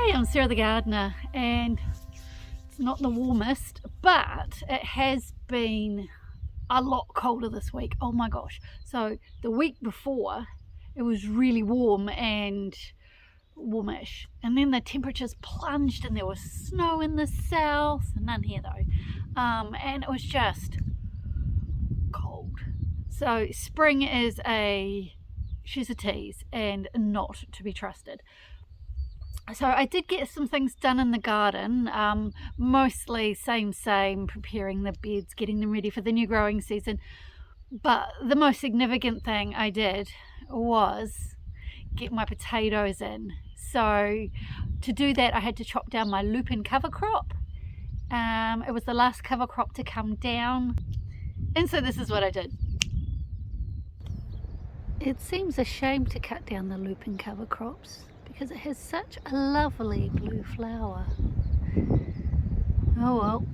Hey, I'm Sarah the gardener, and it's not the warmest, but it has been a lot colder this week. Oh my gosh. So the week before it was really warm and warmish, and then the temperatures plunged and there was snow in the south, none here though, and it was just cold. So spring is she's a tease and not to be trusted. So I did get some things done in the garden, mostly same, preparing the beds, getting them ready for the new growing season. But the most significant thing I did was get my potatoes in. So to do that, I had to chop down my lupin cover crop. It was the last cover crop to come down. And so this is what I did. It seems a shame to cut down the lupin cover crops, because it has such a lovely blue flower. Oh well.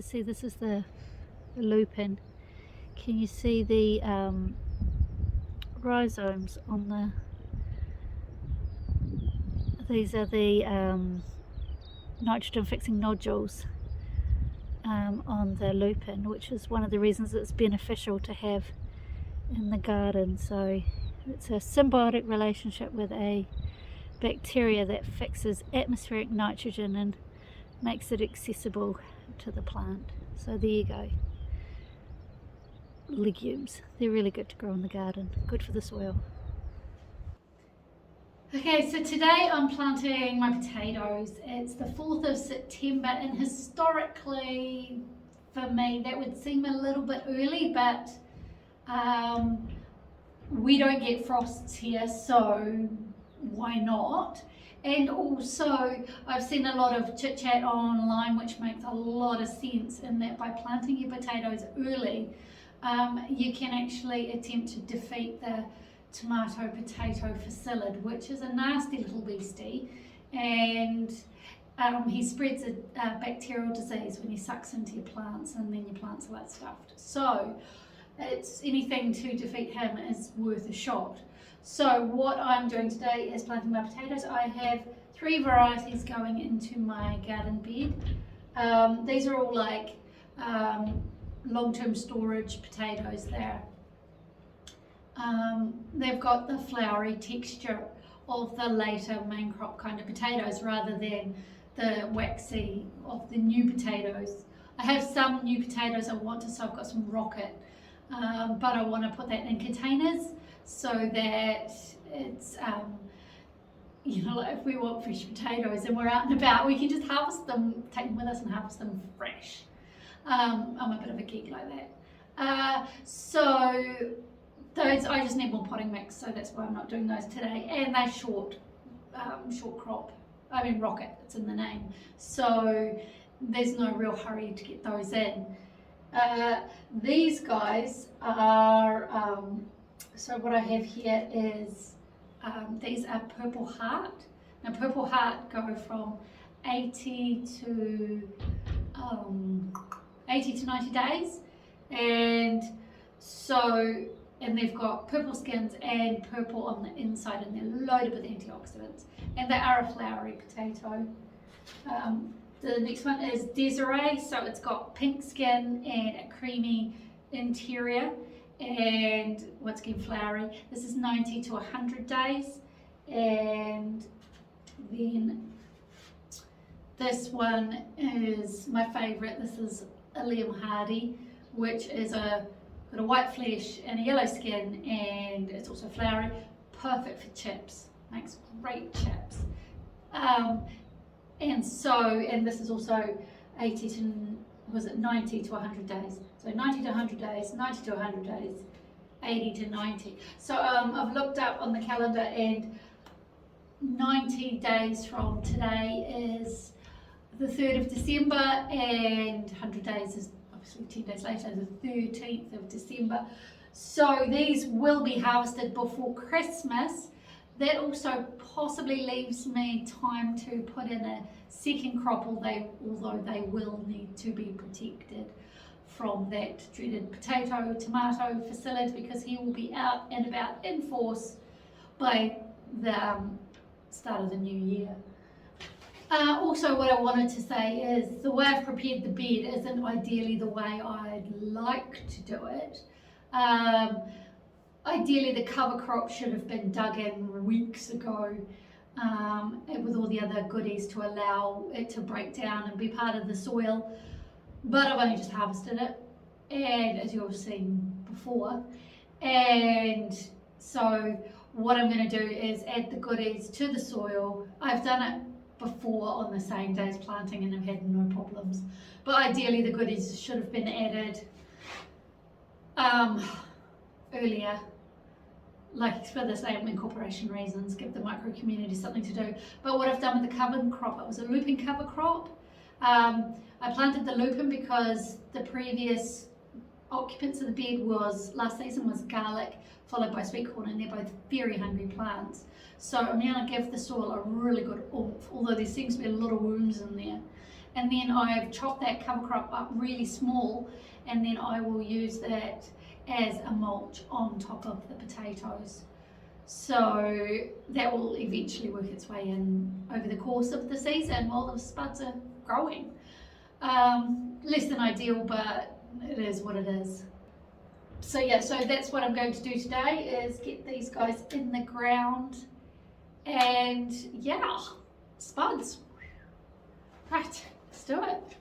See, this is the lupin. Can you see the rhizomes on these are the nitrogen fixing nodules on the lupin, which is one of the reasons it's beneficial to have in the garden. So it's a symbiotic relationship with a bacteria that fixes atmospheric nitrogen and makes it accessible to the plant. So there you go. Legumes, they're really good to grow in the garden, good for the soil. Okay, so today I'm planting my potatoes. It's the 4th of September, and historically for me that would seem a little bit early, but we don't get frosts here, so why not? And also I've seen a lot of chit chat online, which makes a lot of sense, in that by planting your potatoes early, you can actually attempt to defeat the tomato potato facillid, which is a nasty little beastie, and he spreads a bacterial disease when he sucks into your plants, and then your plants are like stuffed. So it's anything to defeat him is worth a shot. So what I'm doing today is planting my potatoes. I have 3 varieties going into my garden bed. These are all like long-term storage potatoes there. They've got the flowery texture of the later main crop kind of potatoes rather than the waxy of the new potatoes. I have some new potatoes I want to, so I've got some rocket, but I want to put that in containers so that it's, you know, like if we want fresh potatoes and we're out and about, we can just harvest them, take them with us and harvest them fresh. I'm a bit of a geek like that. So those, I just need more potting mix, so that's why I'm not doing those today. And they're short crop. I mean rocket, it's in the name. So there's no real hurry to get those in. These guys are, so what I have here is, these are Purple Heart. Now Purple Heart go from 80 to 90 days, and so, and they've got purple skins and purple on the inside, and they're loaded with antioxidants, and they are a flowery potato. The next one is Desiree, so it's got pink skin and a creamy interior, and once again flowery. This is 90 to 100 days, and then this one is my favourite. This is a Liam Hardy, which is got a white flesh and a yellow skin, and it's also flowery. Perfect for chips, makes great chips. And this is also 90 to 100 days. So 90 to 100 days, 90 to 100 days, 80 to 90. So I've looked up on the calendar, and 90 days from today is the 3rd of December, and 100 days is obviously 10 days later, the 13th of December. So these will be harvested before Christmas. That also possibly leaves me time to put in a second crop, although they will need to be protected from that dreaded tomato facility, because he will be out and about in force by the start of the new year. Also, what I wanted to say is the way I've prepared the bed isn't ideally the way I'd like to do it. Ideally, the cover crop should have been dug in weeks ago, with all the other goodies to allow it to break down and be part of the soil. But I've only just harvested it, and as you've seen before. And so what I'm going to do is add the goodies to the soil. I've done it before on the same day as planting, and I've had no problems. But ideally, the goodies should have been added earlier, like for the same incorporation reasons, give the micro community something to do. But what I've done with the cover crop, it was a lupin cover crop. I planted the lupin because the previous occupants of the bed last season was garlic followed by sweet corn, and they're both very hungry plants. So I'm going to give the soil a really good oomph, although there seems to be a lot of worms in there. And then I've chopped that cover crop up really small, and then I will use that as a mulch on top of the potatoes. So that will eventually work its way in over the course of the season while the spuds are growing. Less than ideal, but it is what it is. So yeah, so that's what I'm going to do today, is get these guys in the ground, and yeah, spuds. Right, let's do it.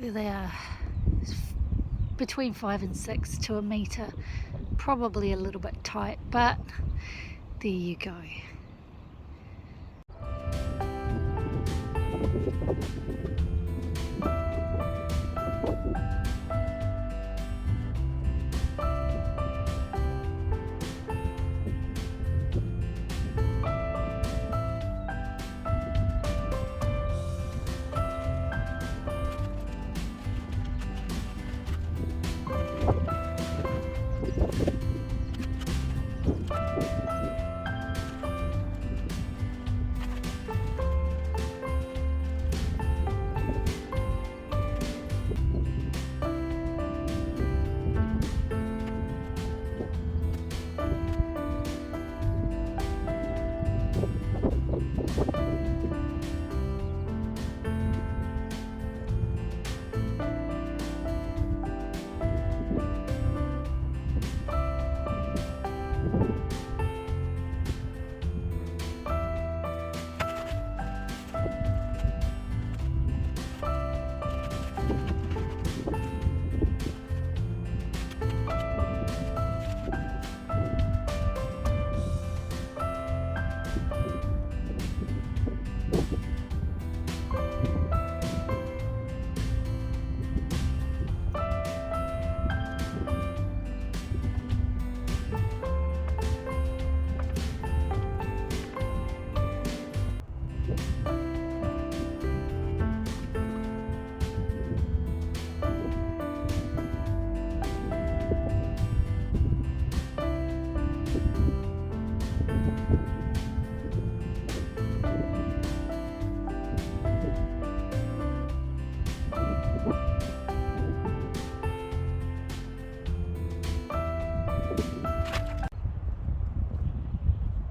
There they are, between 5 and 6 to a metre, probably a little bit tight, but there you go.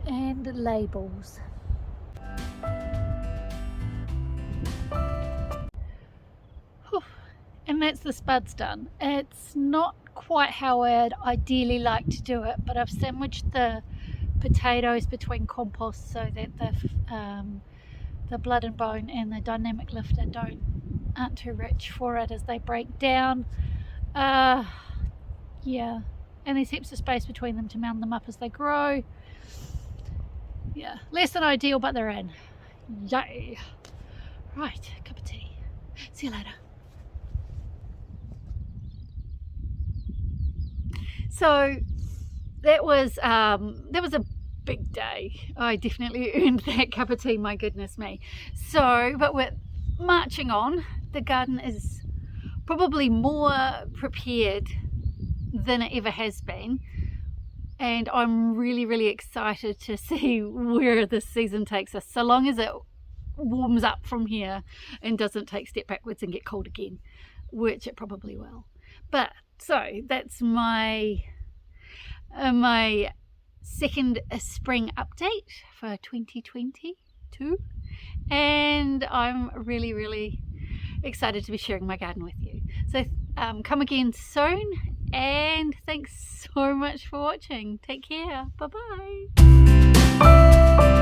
And labels. Whew. And that's the spuds done. It's not quite how I'd ideally like to do it, but I've sandwiched the potatoes between compost so that the blood and bone and the dynamic lifter aren't too rich for it as they break down. Yeah, and there's heaps of space between them to mount them up as they grow. Yeah, less than ideal, but they're in. Yay! Right, cup of tea. See you later. So that was a big day. I definitely earned that cup of tea, my goodness me. So, but we're marching on. The garden is probably more prepared than it ever has been. And I'm really excited to see where this season takes us, so long as it warms up from here and doesn't take a step backwards and get cold again, which it probably will. But so that's my second spring update for 2022, and I'm really excited to be sharing my garden with you. So come again soon, and thanks so much for watching. Take care. Bye bye.